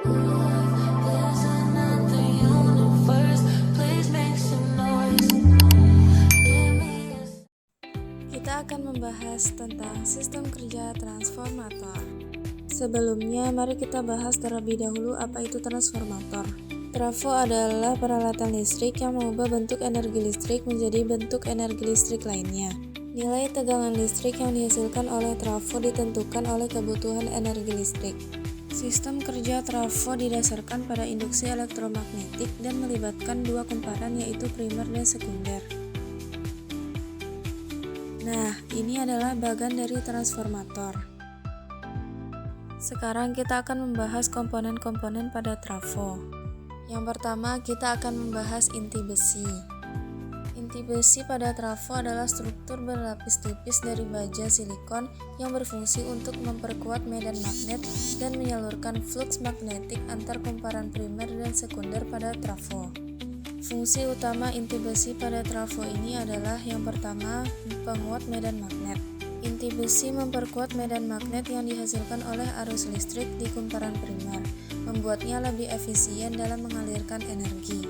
There's another universe. Please make some noise. Give me a Kita akan membahas tentang sistem kerja transformator. Sebelumnya, mari kita bahas terlebih dahulu apa itu transformator. Trafo adalah peralatan listrik yang mengubah bentuk energi listrik menjadi bentuk energi listrik lainnya. Nilai tegangan listrik yang dihasilkan oleh trafo ditentukan oleh kebutuhan energi listrik. Sistem kerja trafo didasarkan pada induksi elektromagnetik dan melibatkan dua kumparan yaitu primer dan sekunder. Nah, ini adalah bagan dari transformator. Sekarang kita akan membahas komponen-komponen pada trafo. Yang pertama, kita akan membahas inti besi. Inti besi pada trafo adalah struktur berlapis tipis dari baja silikon yang berfungsi untuk memperkuat medan magnet dan menyalurkan fluks magnetik antar kumparan primer dan sekunder pada trafo. Fungsi utama inti besi pada trafo ini adalah yang pertama, penguat medan magnet. Inti besi memperkuat medan magnet yang dihasilkan oleh arus listrik di kumparan primer, membuatnya lebih efisien dalam mengalirkan energi.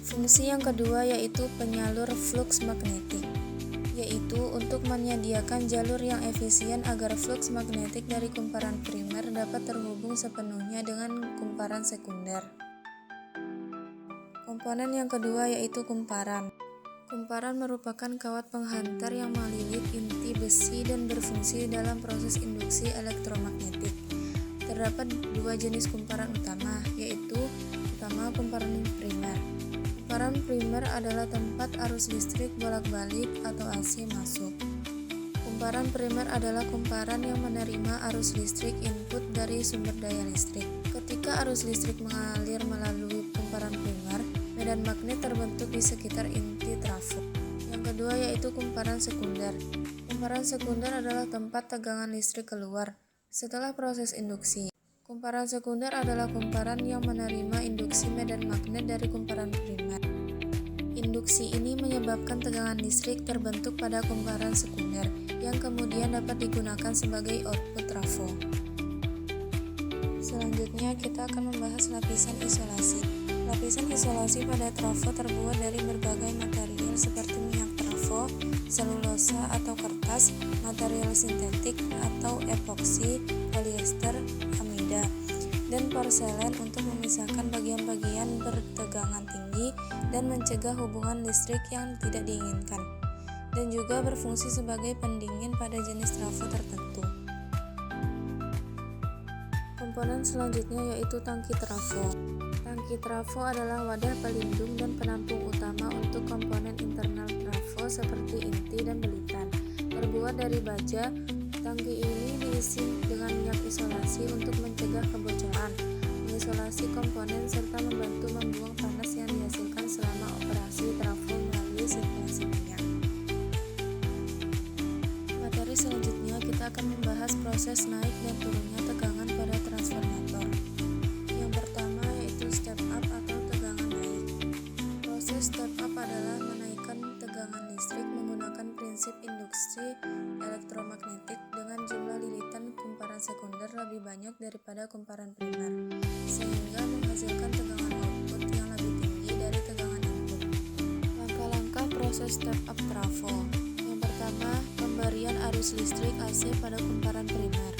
Fungsi yang kedua yaitu penyalur fluks magnetik, yaitu untuk menyediakan jalur yang efisien agar fluks magnetik dari kumparan primer dapat terhubung sepenuhnya dengan kumparan sekunder. Komponen yang kedua yaitu kumparan. Kumparan merupakan kawat penghantar yang melilit inti besi dan berfungsi dalam proses induksi elektromagnetik. Terdapat dua jenis kumparan utama, yaitu pertama kumparan primer. Kumparan primer adalah tempat arus listrik bolak-balik atau AC masuk. Kumparan primer adalah kumparan yang menerima arus listrik input dari sumber daya listrik. Ketika arus listrik mengalir melalui kumparan primer, medan magnet terbentuk di sekitar inti trafo. Yang kedua yaitu kumparan sekunder. Kumparan sekunder adalah tempat tegangan listrik keluar setelah proses induksi. Kumparan sekunder adalah kumparan yang menerima induksi medan magnet dari kumparan primer. Induksi ini menyebabkan tegangan listrik terbentuk pada kumparan sekunder yang kemudian dapat digunakan sebagai output trafo. Selanjutnya kita akan membahas lapisan isolasi. Lapisan isolasi pada trafo terbuat dari berbagai material seperti minyak trafo, selulosa atau kertas, material sintetik atau epoksi, polyester, amida, dan porselen untuk memisahkan bagian-bagian bertegangan tinggi dan mencegah hubungan listrik yang tidak diinginkan, dan juga berfungsi sebagai pendingin pada jenis trafo tertentu. Komponen selanjutnya yaitu tangki trafo. Tangki trafo adalah wadah pelindung dan penampung utama untuk komponen internal trafo seperti inti dan belitan. Terbuat dari baja, tangki ini diisi dengan minyak isolasi untuk mencegah kebocoran, mengisolasi komponen serta membantu membuang panas yang dihasilkan selama operasi trafo melalui sirkulasi minyak. Materi selanjutnya kita akan membahas proses naik dan turunnya tegangan pada transformator. Yang pertama yaitu step up atau tegangan naik. Proses step up adalah menaikkan tegangan listrik menggunakan prinsip induksi elektromagnetik dengan jumlah lilitan kumparan sekunder lebih banyak daripada kumparan primer, sehingga menghasilkan tegangan output yang lebih tinggi dari tegangan input. Langkah-langkah proses step up trafo. Yang pertama, pemberian arus listrik AC pada kumparan primer.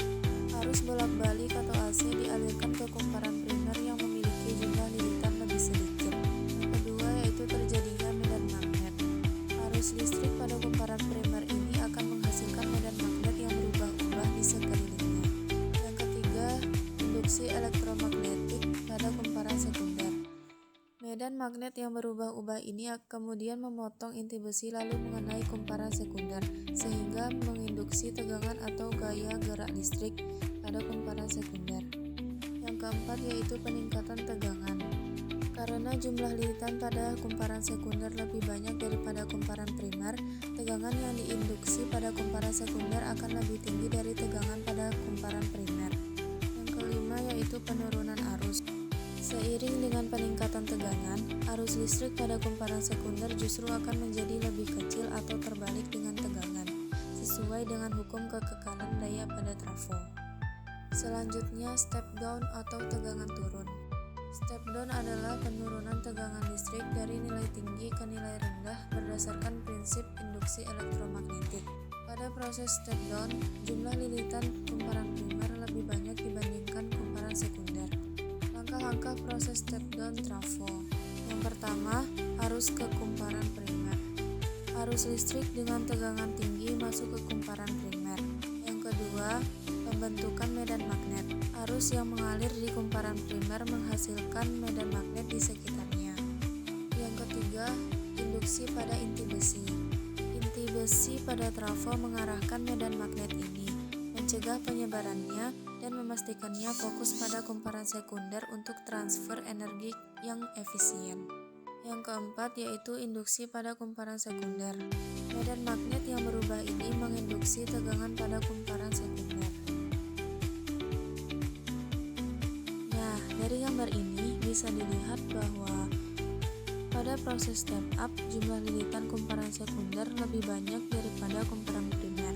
Arus bolak-balik atau AC dialirkan ke kumparan primer yang memiliki jumlah lilitan lebih sedikit. Yang kedua yaitu terjadinya medan magnet. Arus listrik pada kumparan primer ini akan menghasilkan medan magnet yang berubah-ubah di sekelilingnya. Yang ketiga, induksi elektromagnetik pada kumparan sekunder. Medan magnet yang berubah-ubah ini kemudian memotong inti besi lalu mengenai kumparan sekunder, sehingga menginduksi tegangan atau gaya gerak listrik pada kumparan sekunder. Yang keempat yaitu peningkatan tegangan. Karena jumlah lilitan pada kumparan sekunder lebih banyak daripada kumparan primer, tegangan yang diinduksi pada kumparan sekunder akan lebih tinggi dari tegangan pada kumparan primer. Yang kelima yaitu penurunan arus. Seiring dengan peningkatan tegangan, arus listrik pada kumparan sekunder justru akan menjadi lebih kecil atau terbalik dengan tegangan, sesuai dengan hukum kekekalan daya pada trafo. Selanjutnya, step down atau tegangan turun. Step down adalah penurunan tegangan listrik dari nilai tinggi ke nilai rendah berdasarkan prinsip induksi elektromagnetik. Pada proses step down, jumlah lilitan kumparan primer lebih banyak dibandingkan kumparan sekunder. Langkah-langkah proses step down trafo. Yang pertama, arus ke kumparan primer. Arus listrik dengan tegangan tinggi masuk ke kumparan primer. Yang kedua, pembentukan medan magnet. Arus yang mengalir di kumparan primer menghasilkan medan magnet di sekitarnya. Yang ketiga, induksi pada inti besi. Inti besi pada trafo mengarahkan medan magnet ini, mencegah penyebarannya, dan memastikannya fokus pada kumparan sekunder untuk transfer energi yang efisien. Yang keempat yaitu induksi pada kumparan sekunder. Medan magnet yang berubah ini menginduksi tegangan pada kumparan sekunder. Nah, dari gambar ini bisa dilihat bahwa pada proses step up, jumlah lilitan kumparan sekunder lebih banyak daripada kumparan primer.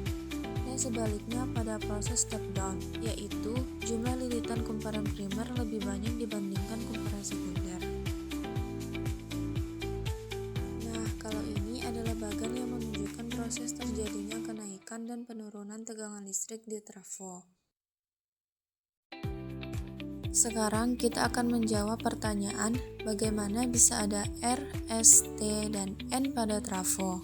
Dan sebaliknya pada proses step down, yaitu jumlah lilitan kumparan primer lebih banyak dibandingkan kumparan sekunder. Nah, kalau ini adalah bagan yang menunjukkan proses terjadinya kenaikan dan penurunan tegangan listrik di trafo. Sekarang kita akan menjawab pertanyaan bagaimana bisa ada R, S, T, dan N pada trafo.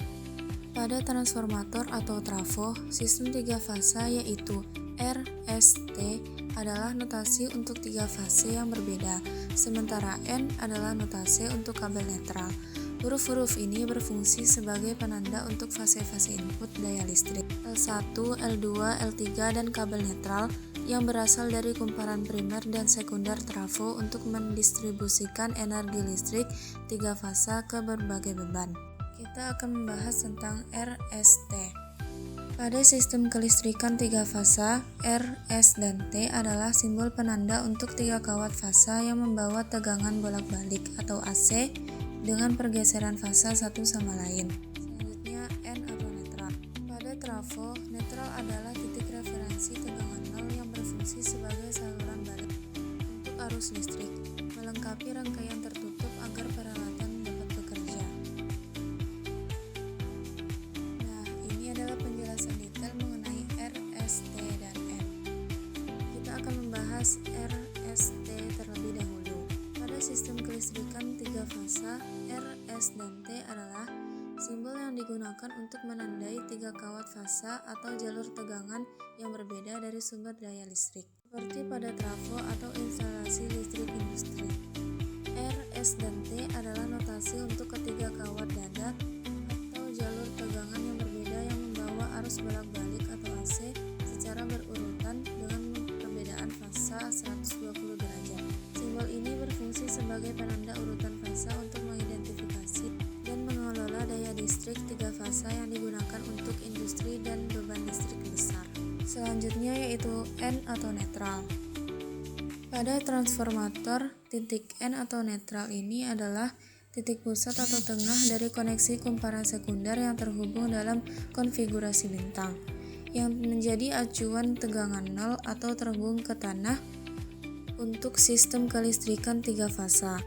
Pada transformator atau trafo, sistem 3 fasa yaitu R, S, T adalah notasi untuk 3 fase yang berbeda, sementara N adalah notasi untuk kabel netral. Huruf-huruf ini berfungsi sebagai penanda untuk fase-fase input daya listrik L1, L2, L3, dan kabel netral yang berasal dari kumparan primer dan sekunder trafo untuk mendistribusikan energi listrik 3 fasa ke berbagai beban. Kita akan membahas tentang RST. Pada sistem kelistrikan 3 fasa, R, S, dan T adalah simbol penanda untuk 3 kawat fasa yang membawa tegangan bolak-balik atau AC dengan pergeseran fasa satu sama lain. Selanjutnya N atau netral. Pada trafo, netral adalah titik referensi tegangan nol yang berfungsi sebagai saluran balik untuk arus listrik, melengkapi rangkaian tertutup agar peralatan dapat bekerja. Nah, ini adalah penjelasan detail mengenai R, S, T, dan N. Kita akan membahas R, S, T terlebih dahulu. Pada sistem kelistrikan 3 fasa, R, S, dan T adalah simbol yang digunakan untuk menandai 3 kawat fasa atau jalur tegangan yang berbeda dari sumber daya listrik, seperti pada trafo atau instalasi listrik industri. R, S, dan T adalah notasi untuk ketiga kawat dada atau jalur tegangan yang berbeda yang membawa arus bolak-balik atau AC secara berurutan dengan perbedaan fasa 120 derajat. Simbol ini berfungsi sebagai penanda urutan fasa untuk mengidentifikasi dan mengelola daya listrik 3 fasa yang digunakan untuk industri dan beban listrik besar. Selanjutnya yaitu N atau netral. Pada transformator, titik N atau netral ini adalah titik pusat atau tengah dari koneksi kumparan sekunder yang terhubung dalam konfigurasi bintang, yang menjadi acuan tegangan nol atau terhubung ke tanah untuk sistem kelistrikan 3 fasa.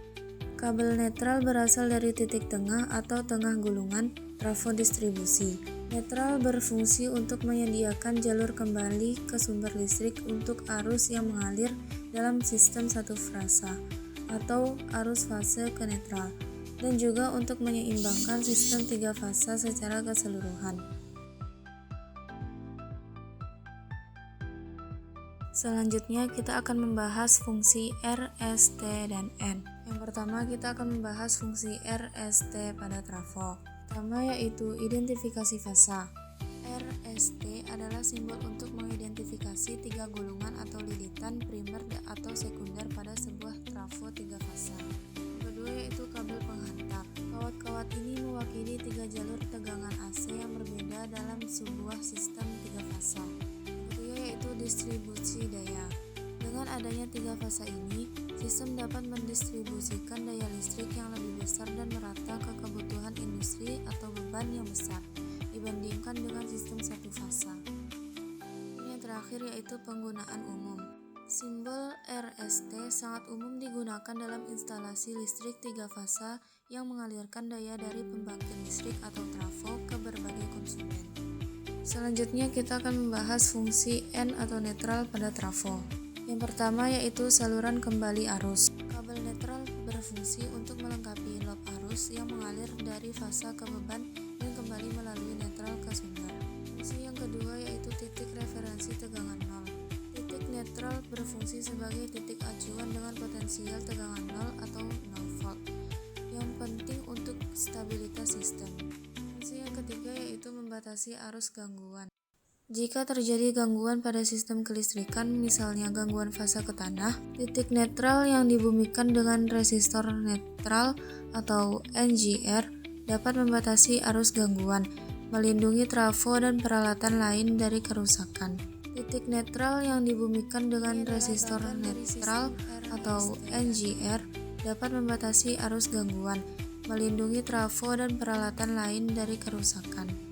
Kabel netral berasal dari titik tengah atau tengah gulungan trafo distribusi. Netral berfungsi untuk menyediakan jalur kembali ke sumber listrik untuk arus yang mengalir dalam sistem 1 fasa atau arus fase ke netral, dan juga untuk menyeimbangkan sistem 3 fasa secara keseluruhan. Selanjutnya kita akan membahas fungsi R, S, T, dan N. Yang pertama kita akan membahas fungsi R, S, T pada trafo. Pertama yaitu identifikasi fasa. R, S, T adalah simbol untuk mengidentifikasi 3 gulungan atau lilitan primer atau sekunder pada sebuah trafo 3 fasa. Yang kedua yaitu kabel penghantar. Kawat-kawat ini mewakili 3 jalur tegangan AC yang berbeda dalam sebuah sistem 3 fasa. Yaitu distribusi daya. Dengan adanya 3 fasa ini, sistem dapat mendistribusikan daya listrik yang lebih besar dan merata ke kebutuhan industri atau beban yang besar dibandingkan dengan sistem 1 fasa. Ini yang terakhir terakhir yaitu penggunaan umum. Simbol RST sangat umum digunakan dalam instalasi listrik 3 fasa yang mengalirkan daya dari pembangkit listrik atau trafo ke berbagai konsumen. Selanjutnya kita akan membahas fungsi N atau netral pada trafo. Yang pertama yaitu saluran kembali arus. Kabel netral berfungsi untuk melengkapi lob arus yang mengalir dari fasa ke beban dan kembali melalui netral ke sumber. Fungsi yang kedua yaitu titik referensi tegangan nol. Titik netral berfungsi sebagai titik acuan dengan potensial tegangan nol atau 0 volt yang penting untuk stabilitas sistem. Fungsi yang ketiga yaitu membatasi arus gangguan. Jika terjadi gangguan pada sistem kelistrikan, misalnya gangguan fasa ke tanah, titik netral yang dibumikan dengan resistor netral atau NGR dapat membatasi arus gangguan, melindungi trafo dan peralatan lain dari kerusakan. Titik netral yang dibumikan dengan resistor netral atau NGR dapat membatasi arus gangguan, melindungi trafo dan peralatan lain dari kerusakan.